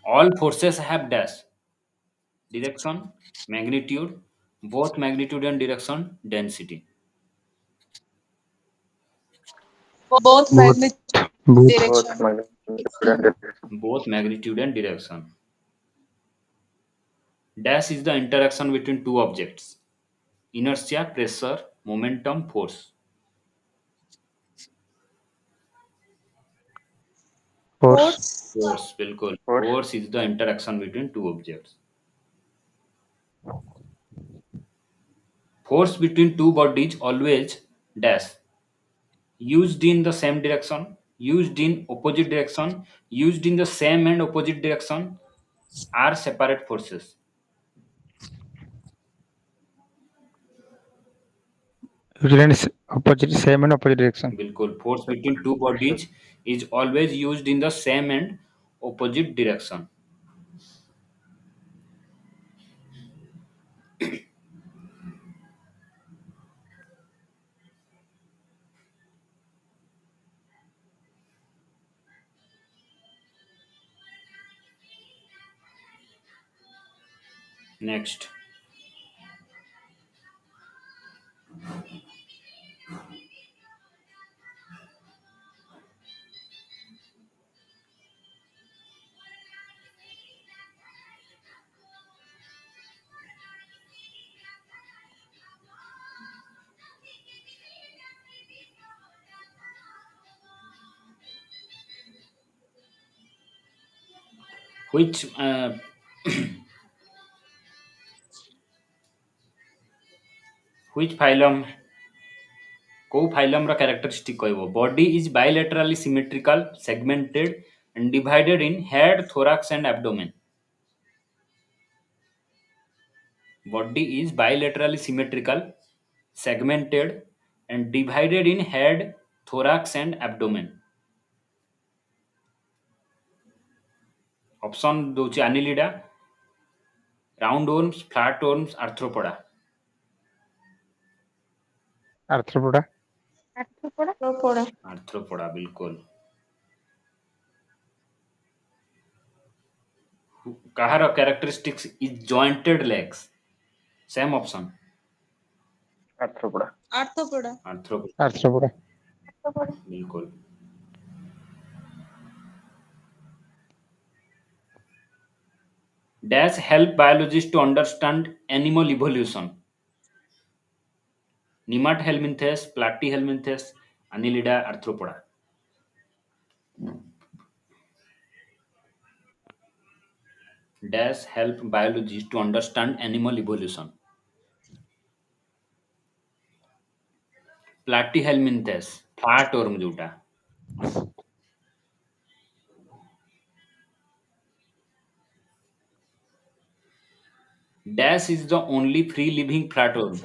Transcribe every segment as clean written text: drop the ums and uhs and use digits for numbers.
All forces have dash direction, magnitude, both magnitude and direction, density. both both magnitude both direction. Both magnitude and direction. Both magnitude and direction. Dash is the interaction between two objects. Inertia, pressure, momentum, force. force Force. Force, बिल्कुल. Force. Force is the interaction between two objects. Force between two bodies always dash. Used in the same direction, used in opposite direction, used in the same and opposite direction are separate forces. usually in opposite same and opposite direction. बिल्कुल. Force between Separate two forces. bodies is always used in the same and opposite direction. Next. Which which phylum କୋଉ ଫାଇଲମର characteristic କହିବ? Body is bilaterally symmetrical, segmented and divided in head, thorax and abdomen. Body is bilaterally symmetrical, segmented and divided in head, thorax and abdomen. Option ଦଉଛି ଆନିଲିଡା, round worms, flat worms, arthropoda. arthropoda Arthropoda. Arthropoda बिल्कुल. କାହାର characteristics is jointed legs? Same option. Arthropoda. Arthropoda. Arthropoda arthropoda बिल्कुल. Dash help biologists to understand animal evolution. Nemathelminthes, Platyhelminthes, Annelida, Arthropoda. Dash help biologists to understand animal evolution. Platyhelminthes, flatworm जोटा. Dash is the only free living flatworm.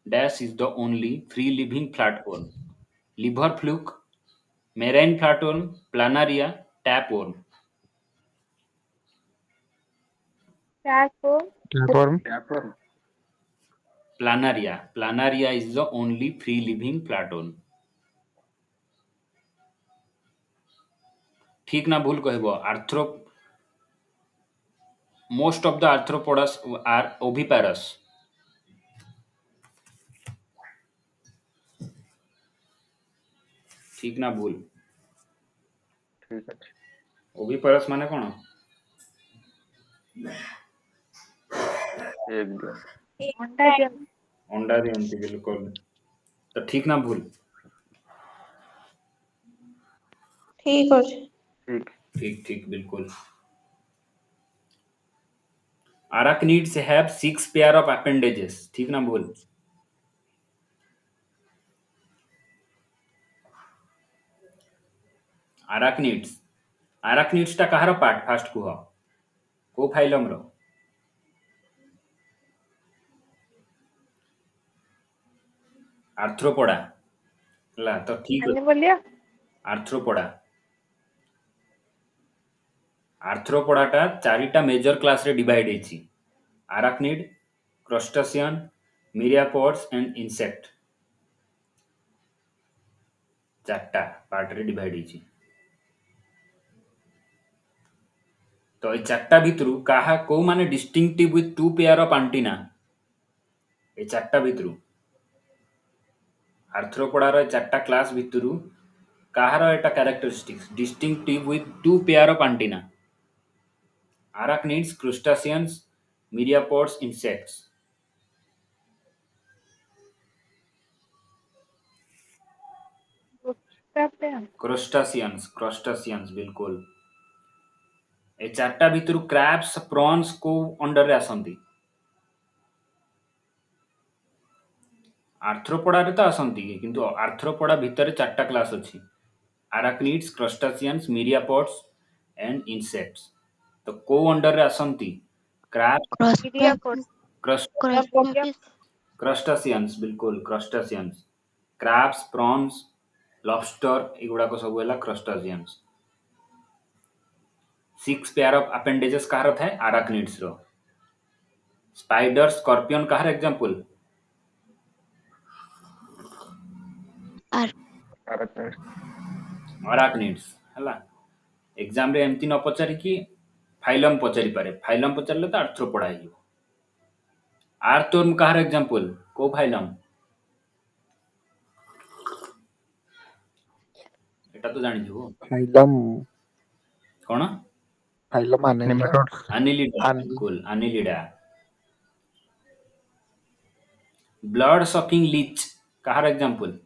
Dash is the only free living flatworm. Liver fluke, marine flatworm, planaria, tapeworm. Tapeworm. tapeworm Tapeworm. Planaria. Planaria is the only free living flatworm. ठीक ना भूल कहब? Arthro most of the arthropods are oviparous. ठीक ना भूल? ठीक ଅଛି. Oviparous माने कौन? एक दिन. ଅଣ୍ଡା ଦିଅନ୍ତି। अंडा दियंती बिल्कुल. तो ठीक ना भूल? ଠିକ ଅଛି। ठीक. ठीक ठीक बिल्कुल. Arachnids have 6 pair of appendages. ठीक ना भूल? Arachnids. Arachnids टा कହାର पार्ट फास्ट कुह? को फाइलम रो? आर्थ्रोपोडा. ला तो ठीक. Animalia. आर्थ्रोपोडा. आर्थ्रोपोडाटा चारिटा मेजर क्लास रे डिवाइड हेछि. Arachnid, crustacean, myriapods and insect. चारटा पार्ट रे डिवाइड हेछि. तो ए चार्टा भितरु काहा को माने distinctive with two pair of antenna ए चार्टा भितरु आर्थ्रोपोडा रो चार्टा क्लास भितरु काहार एटा characteristics distinctive with two pair of antenna arachnids crustaceans myriapods insects crustaceans बिल्कुल ए चार्टा भितरु क्रैब्स प्रॉन्स को अंडर रे आसंती आर्थ्रोपोडा रे तो आसंती किंतु आर्थ्रोपोडा भितर चार्टा क्लास अछि arachnids crustaceans myriapods and insects तो को अंडर रे आसंती क्रैब क्रस्टासियंस बिल्कुल क्रस्टासियंस क्रैब्स प्रॉन्स लॉबस्टर एगुडा को सब होला क्रस्टासियंस 6 पेयर ऑफ अपेंडेजेस कहार थाए arachnids रो स्पाइडर स्कॉर्पियन कहार एग्जांपल arachnids हला एग्जाम रे एमती न पचारि कि फाइलम पचारि पारे फाइलम पचारले तो आर्थ्रोपोडा हियो आर्थवर्म कहार एग्जांपल को फाइलम एटा तो जानि दिबो फाइलम कोन फाइलम Nematodes. Annelida बिल्कुल Annelida ब्लड सकिंग लीच कहार एग्जांपल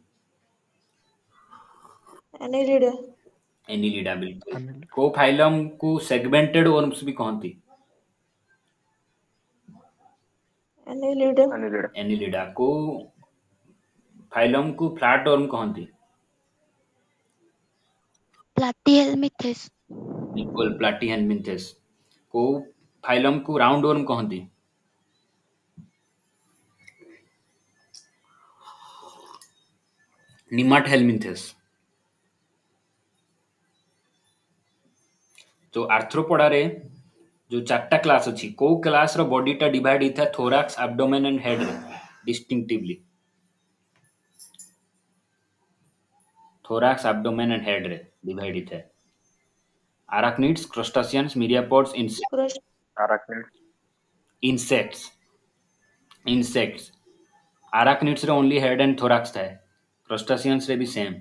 Annelida बिल्कुल को फाइलम को सेगमेंटेड वर्म्स भी कहती Annelida को फाइलम को फ्लैट वर्म कहती प्लाटीहेल्मिन्थेस बिल्कुल प्लाटीहेल्मिन्थेस को फाइलम को राउंड वर्म कहती निमाटहेल्मिन्थेस तो आर्थ्रोपोडा रे जो चारटा क्लास अछि को क्लास रो बॉडी टा डिवाइड हिथा थोरैक्स एब्डोमेन एंड हेड रे distinctively thorax abdomen and head रे डिवाइड हिथा arachnids crustaceans myriapods insects arachnids रे ओनली हेड एंड थोरैक्स थाए crustaceans रे भी सेम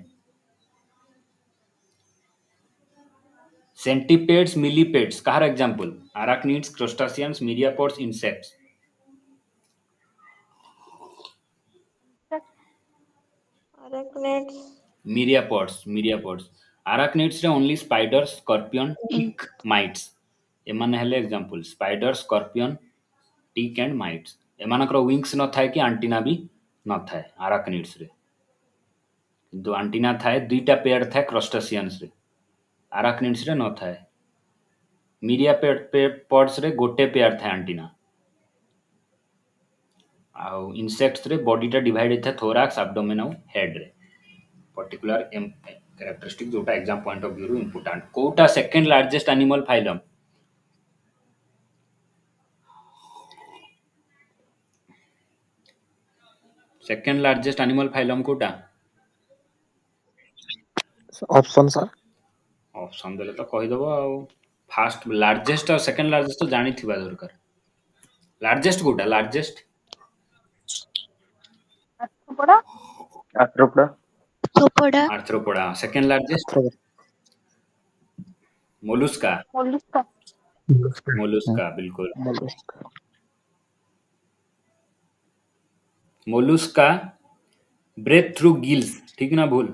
सेंटीपेड्स मिलीपेड्स कहार example arachnids crustaceans myriapods insects myriapods arachnids रे only spider scorpion tick mites एमाने हेले example spider scorpion tick and mites एमानकर wings न थाए कि एंटीना भी न थाए arachnids रे किंतु एंटीना थाए दुईटा पेयर थाए क्रस्टासियंस रे arachnids रे न थाए myriapods रे गोटे पेयर थाए एंटीना आउ इंसेक्ट्स रे बॉडी टा डिवाइड थाए थोरैक्स एब्डोमेन और हेड रे पर्टिकुलर कैरेक्टरिस्टिक जोटा एग्जाम पॉइंट ऑफ व्यू रू इंपोर्टेंट कोटा second largest animal phylum second largest animal phylum कोटा ऑप्शन सर ऑप्शन देले तो कहि दबो आ फर्स्ट लार्जेस्ट और सेकंड लार्जेस्ट तो जानि थिबा दरकार लार्जेस्ट कोटा largest arthropoda second largest mollusca बिल्कुल मोलुस्का ब्रेथ थ्रू गिल्स ठीक ना भूल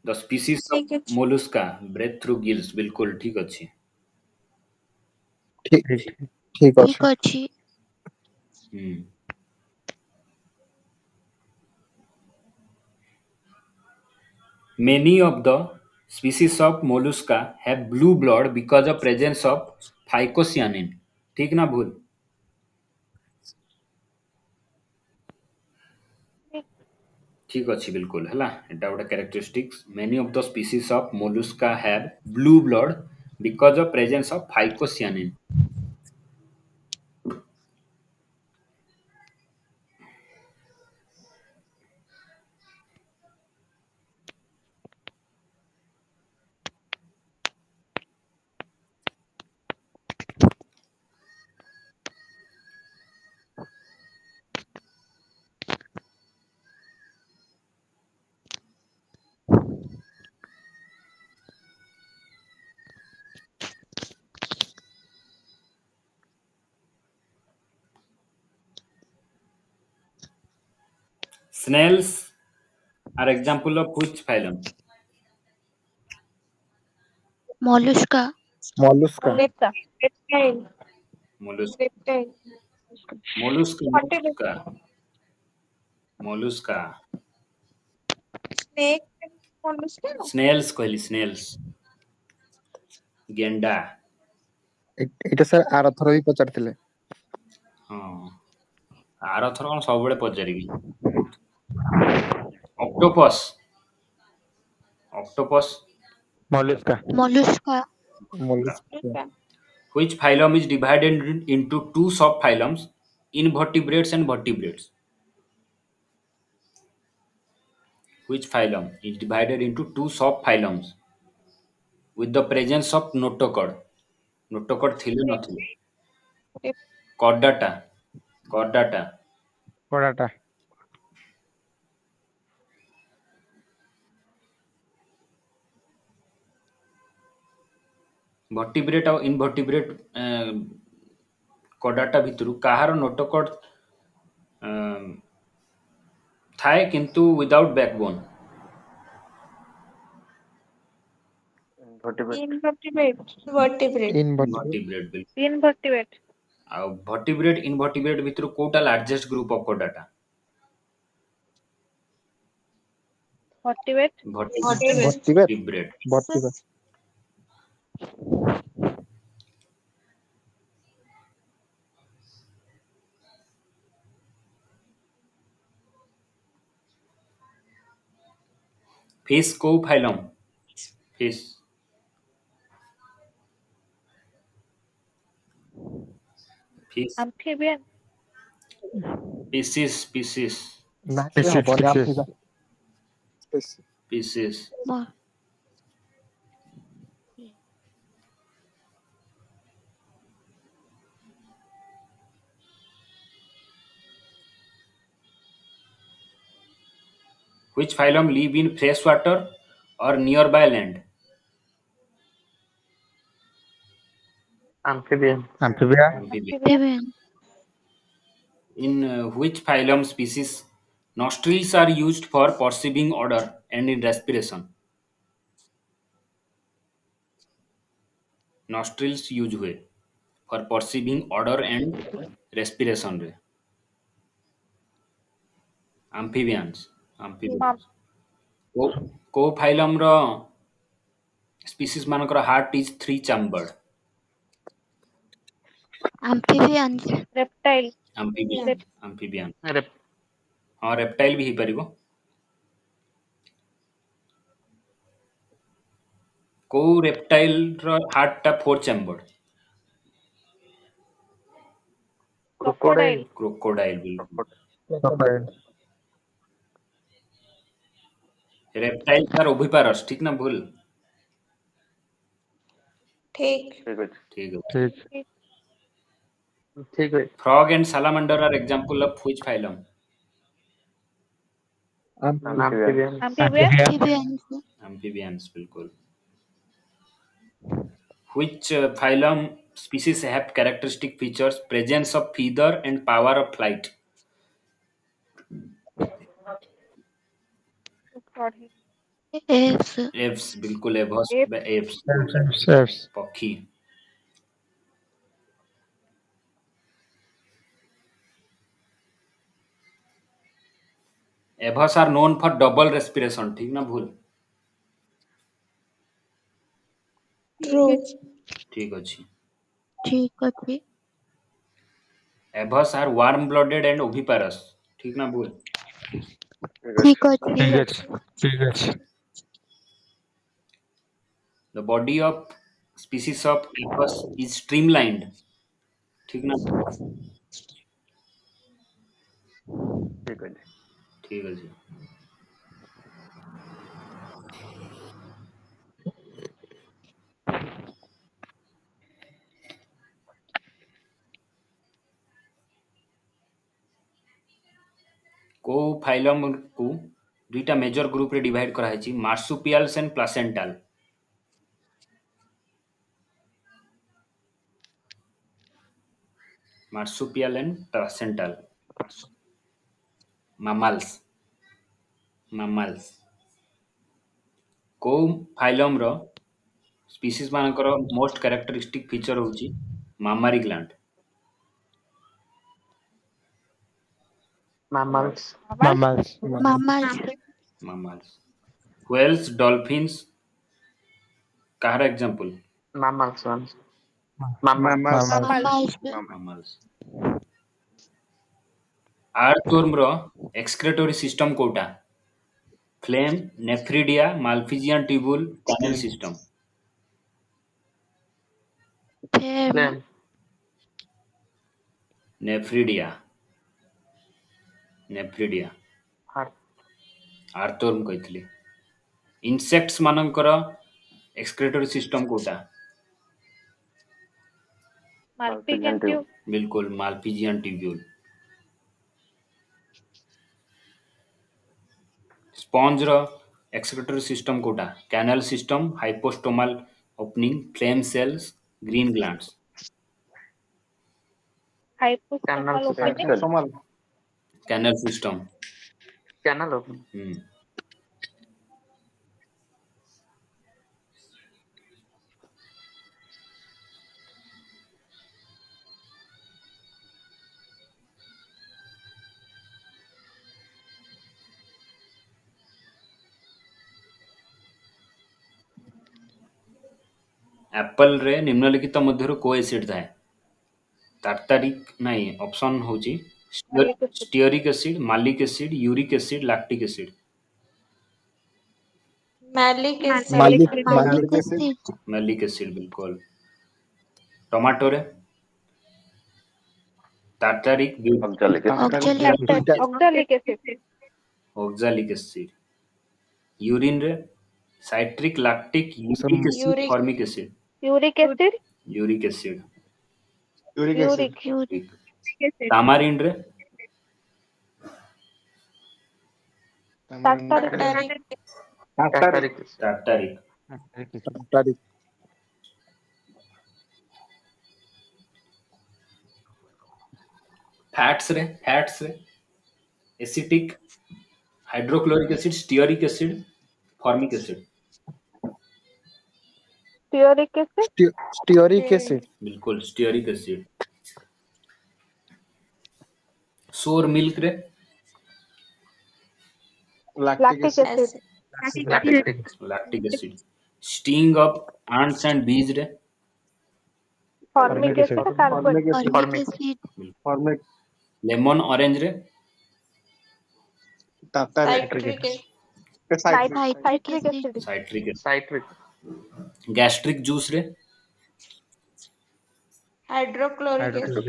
the species of mollusca breathe through gills बिल्कुल ठीक अछि ठीक अछि Many of the species of mollusca have blue blood because of presence of phycocyanin. ठीक ना भूल ठीक अच्छी बिल्कुल है एटा गोटे characteristics many of the species of Mollusca have blue blood because of presence of phycocyanin Snails are example of which phylum? Mollusca. Mollusca. Reptile. Mollusca. Reptile. Mollusca. Vertebrate. Mollusca. Snake. Mollusca. Snails କହିଲି snails. ଗେଣ୍ଡା। ଏଇଟା sir ଆରଥର ବି ପଚାରିଥିଲେ। ହଁ ଆରଥର କଣ ସବୁବେଳେ ପଚାରିବି। Octopus. Octopus Mollusca. Mollusca. Mollusca. which phylum is divided into two subphylums, invertebrates and vertebrates? Which phylum is divided into two subphylums with the presence of notochord? Notochord ଥିଲେ ନଥିଲେ। Chordata. Chordata. Chordata. ଭର୍ଟିବ୍ରେଟ୍ ଆଉ ଇନଭର୍ଟିବ୍ରେଟ୍ କର୍ଡାଟା ଭିତରୁ କାହାର notochord ଥାଏ କିନ୍ତୁ without backbone? Vertebrate. Invertebrate. Vertebrate. Invertebrate ବିଲକୁଲ। Invertebrate. ଆଉ vertebrate invertebrate ଭିତରୁ କୋଉଟା largest group of Chordata? Vertebrate. Vertebrate. Vertebrate. Fish କୋଉ phylum? Fish fish Amphibian. Pisces ନାଇଁ ହବନି ଆମକୁ ପିସିସ୍ Mo- which phylum live in fresh water or nearby land? Amphibian. Amphibia. Amphibian. Amphibian. In which phylum species nostrils are used for perceiving odor and in respiration? Nostrils use हुए for perceiving odor and respiration रे। Amphibians. को phylum रो species मानकर heart is three chambered? Amphibians. Reptile. Amphibian। Rep- हाँ reptile भी ହେଇପାରିବ। କୋଉ reptile ର heart ଟା four chambered? Crocodile. Crocodile बिल्कुल। Crocodile. reptile ତାର oviparous ठीक ना भूल? ठीक। ठीक ଅଛି। ठीक है। ठीक. ଠିକ ଅଛି। Frog and salamander are example of which phylum? Amphibian. Amphibian. Amphibians. Amphibians बिल्कुल। Which phylum species have characteristic features presence of feather and power of flight? Apes. Aves बिल्कुल एवस एव्स Apes. पक्षी। Avs are known for double respiration ठीक ना भूल? True. ठीक अछि। ठीक ଅଛି। Avs are warm blooded and oviparous ठीक ना भूल? ठीक ଅଛି। ठीक ଅଛି. ठीक ଅଛି. The body of species of Avs is streamlined ठीक ना? ଠିକ ଅଛି। ठीक अछि। को फाइलम को दुईटा मेजर ग्रुप रे डिवाइड करा हैछि marsupials and placental. Marsupial and placental mammals. mammals को फाइलम रो स्पीसीज मानकर मोस्ट कैरेक्टरिस्टिक फीचर होची mammary gland mammals, Mammals. Mammals. mammals whales dolphins कहार एग्जांपल mammals ones, mammals, Mammals. mammals earthworm रो एक्सक्रेटरी सिस्टम कोटा flame nephridia Malpighian tubule canal system Phlegm. flame, nephridia nephridia heart, earthworm कहथिले insects मानकर excretory system कोटा Malpighian tube. बिल्कुल Malpighian tubule sponge रो excretory system Kota canal system hypostomal opening flame cells green glands Hypostomal opening. Canal system canal open, apple रे निम्नलिखित मध्यरु को acid थाए tartaric नहीं ऑप्शन होची stearic acid malic acid uric acid lactic acid Malic acid. Malic acid. Malic acid बिल्कुल tomato रे tartaric Oxalic. Oxalic acid. Oxalic acid urine रे citric lactic uric acid Uric. Formic acid Uric acid. Uric acid Uric. Uric. Tamarind रे Tartaric. tartaric, tartaric तारीख fats रे acetic hydrochloric acid stearic acid formic acid Stearic acid. Stearic acid बिल्कुल stearic acid sour milk रे Lactic acid. lactic, lactic acid sting of ants and बीज रे Formic acid. Carbon. Formic acid. Lemon orange रे Citric acid. Citric Citric acid. acid. Citric acid citric, gastric juice रे Hydrochloric acid.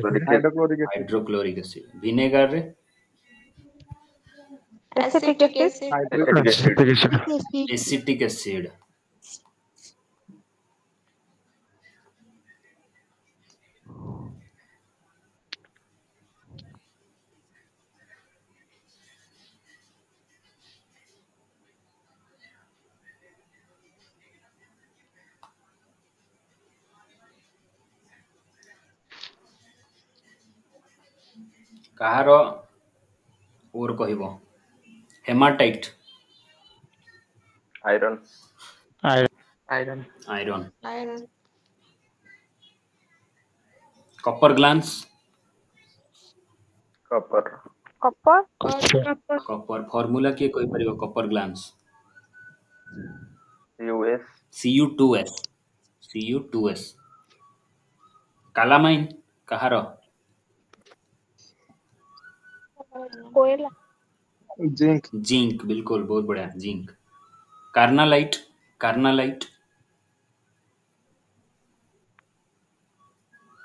Hydrochloric acid vinegar रे Acetic acid. Acetic acid. Acid. Acetic acid କାହାର ଓର କହିବ ହେମାଟାଇଟ୍ iron, iron Iron. କପର glands copper, Copper. କପର formula କିଏ କହିପାରିବ କପର glands US, Cu2s କାଲାମାଇନ୍ କାହାର Coela. Zinc बिल्कुल बहुत बढ़िया जिंक कार्नालाइट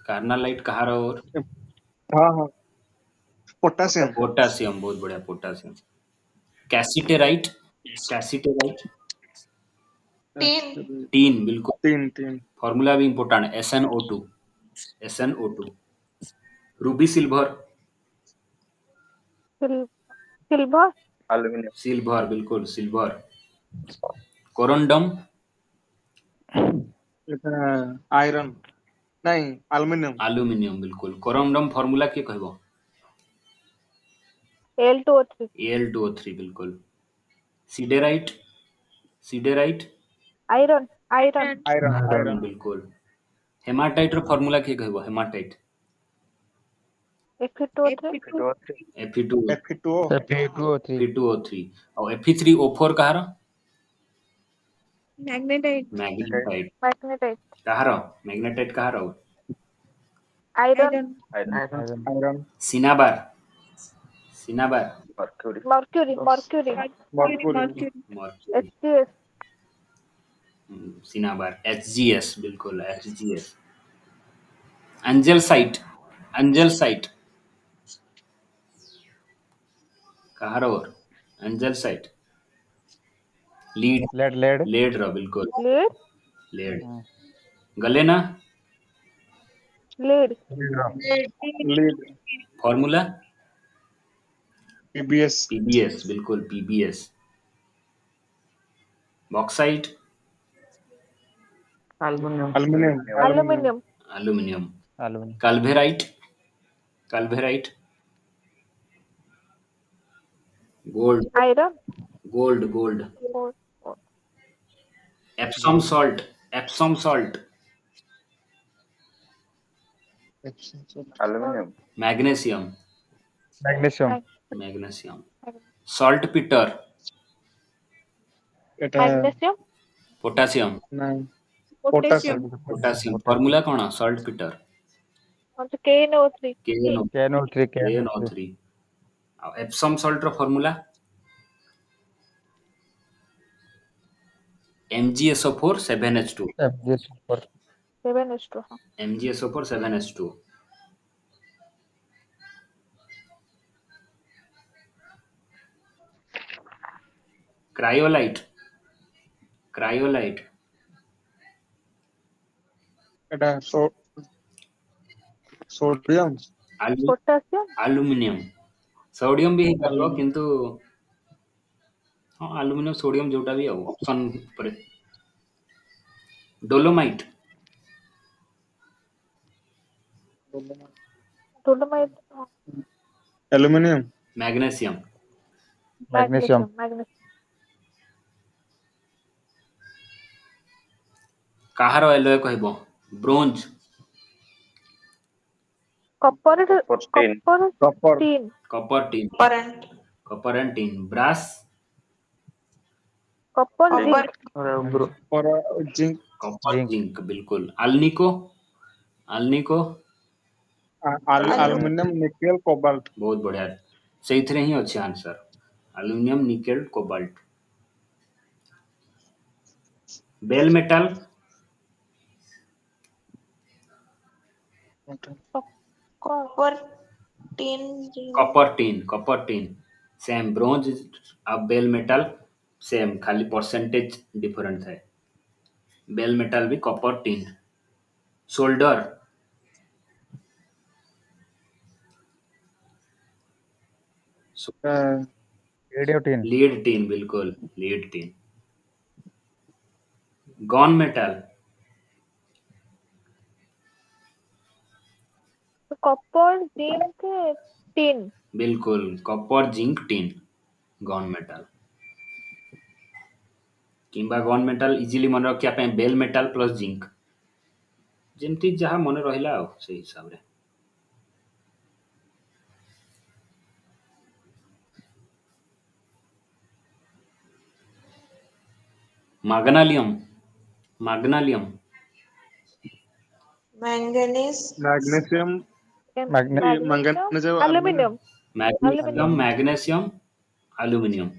कार्नालाइट कहार और पोटासियम पोटासियम बहुत बढ़िया पोटासियम कैसिटेराइट Tin. टीन बिल्कुल तीन फॉर्मूला भी important SnO2 ruby silver Silver. aluminum, silver बिल्कुल सिल्वर कोरंडम आयरन नहीं एल्यूमिनियम बिल्कुल कोरंडम फॉर्मूला के कहबो Al2O3. Al2O3 बिल्कुल siderite, siderite, iron iron iron बिल्कुल। हेमाटाइट रो फार्मूला के कहबो haematite Fe2O3 Fe2 Fe2O3 Fe2O3 और Fe3O4 कहार मैग्नेटाइट मैग्नेटाइट मैग्नेटाइट कहार मैग्नेटाइट कहार iron iron cinnabar, cinnabar mercury mercury mercury HCS cinnabar HGS बिल्कुल HGS। एंजल साइट कहार और anglesite lead lead lead रो बिल्कुल lead lead. Galena lead formula PbS PbS बिल्कुल PbS. Bauxite aluminium aluminium aluminium. Aluminium calaverite gold iron gold. Epsom salt aluminium magnesium saltpetre magnesium potassium potassium formula कौन saltpetre KNO3 KNO3 Epsom salt रो formula MgSO4 7H2 FgSO4 7H2 MgSO4 7H2। Cryolite এটা sodium potassium aluminium sodium भी है किंतु हाँ aluminium sodium जोटा भी आउ ऑप्शन पर। डोलोमाइट एल्युमिनियम मैग्नीशियम काହାର एलोय कहबो bronze copper copper tin copper and tin. Brass copper और जिंक जिंक बिल्कुल। अल्निको एल्युमिनियम निकेल कोबाल्ट बहुत बढ़िया सही थे ही अच्छे answer aluminium nickel cobalt. Bell metal copper tin same. Bronze अब बेल मेटल सेम खाली परसेंटेज डिफरेंट है। बेल मेटल भी copper tin. Solder lead tin बिल्कुल lead tin. Gun metal copper zinc tin बिल्कुल copper zinc tin gun metal किंबा gun metal easily मन रखिया पे बेल मेटल प्लस जिंक जेमती जहाँ मन रहिला से हिसाब रे। Magnesium magnesium aluminium aluminium.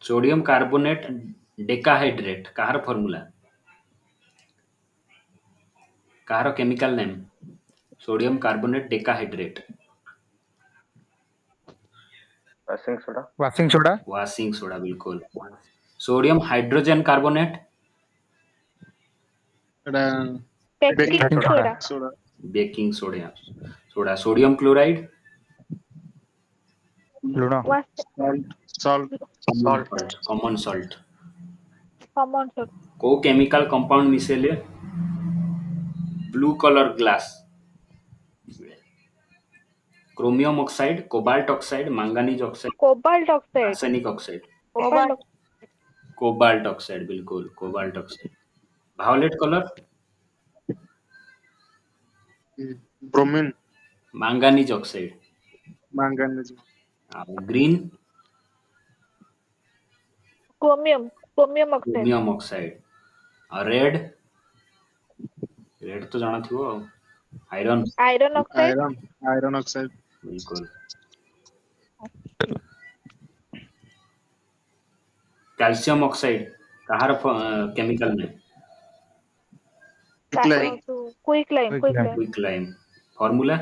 Sodium carbonate decahydrate कहार फार्मूला कहार chemical name sodium carbonate decahydrate washing soda बिल्कुल। Sodium hydrogen carbonate baking soda. Sodium chloride लूना सॉल्ट कॉमन सॉल्ट। कॉमन सर को केमिकल कंपाउंड मिसेले blue colour glass chromium oxide cobalt oxide manganese oxide cobalt oxide arsenic oxide cobalt cobalt oxide बिल्कुल cobalt oxide violet colour bromine manganese oxide manganese green chromium oxide chromium oxide red red तो जाना थी वो iron iron oxide iron oxide बिल्कुल calcium oxide कहार chemical में quicklime quicklime formula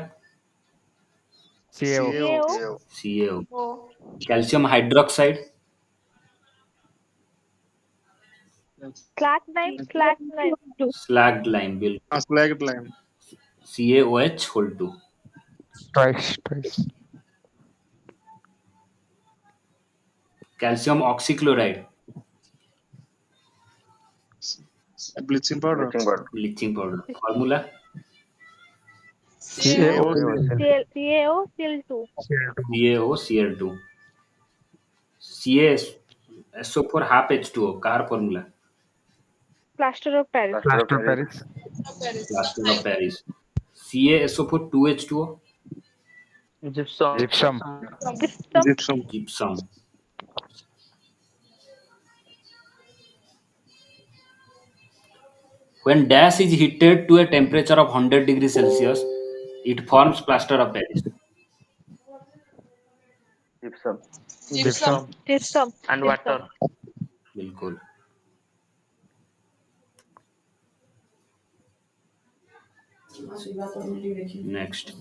CaO CaO calcium hydroxide slaked lime बिल्कुल slaked lime CaOH whole 2 twice calcium oxychloride bleaching powder formula CaOCl2 CaSO4 half H2O कार formula plaster of Paris plaster of Paris CaSO4 2H2O gypsum gypsum when dash is heated to a temperature of 100 degrees Celsius it forms plaster of Paris gypsum and water. बिल्कुल next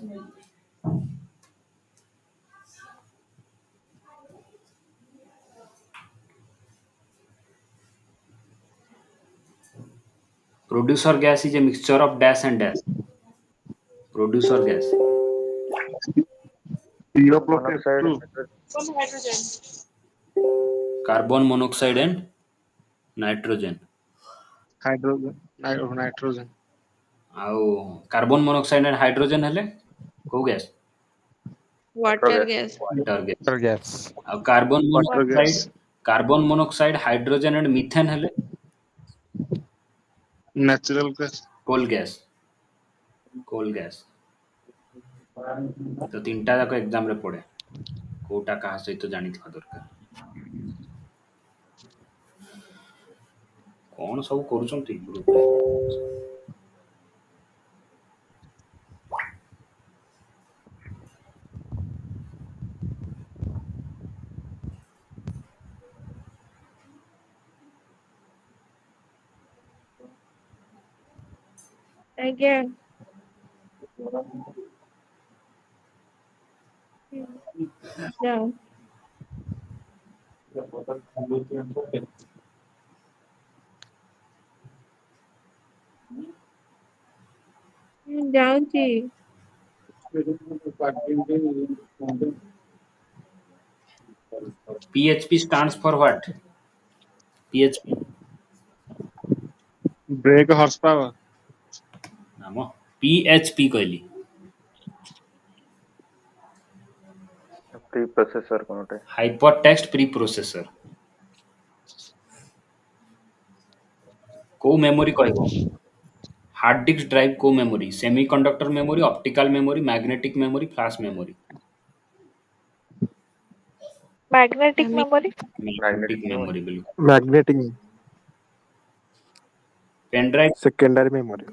producer gas is a mixture of dash and dash producer gas CO plus H2 carbon monoxide and nitrogen nitrogen आउ carbon monoxide and hydrogen हेले को gas Water gas. Water gas gas आउ carbon monoxide hydrogen and methane हेले natural gas कोल gas तो तीनटा जाक exam रे पड़े कोटा कहा सहित जानी था दरकार कौन सब करूछंती ग्रुप रे again yeah जाऊँगी PHP stands for what PHP brake horsepower नाम PHP कहली प्री प्रोसेसर कोनटे हाइपरटेक्स्ट प्री प्रोसेसर को मेमोरी कहबो हार्ड डिस्क ड्राइव को memory semiconductor memory optical memory magnetic memory flash memory magnetic memory बिल्कुल magnetic pen drive secondary memory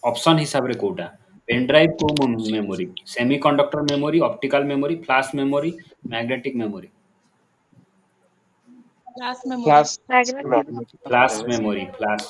option हिसाब रे कोटा पेन ड्राइव को memory semiconductor memory optical memory flash memory magnetic memory Class memory. Magnetic flash memory flash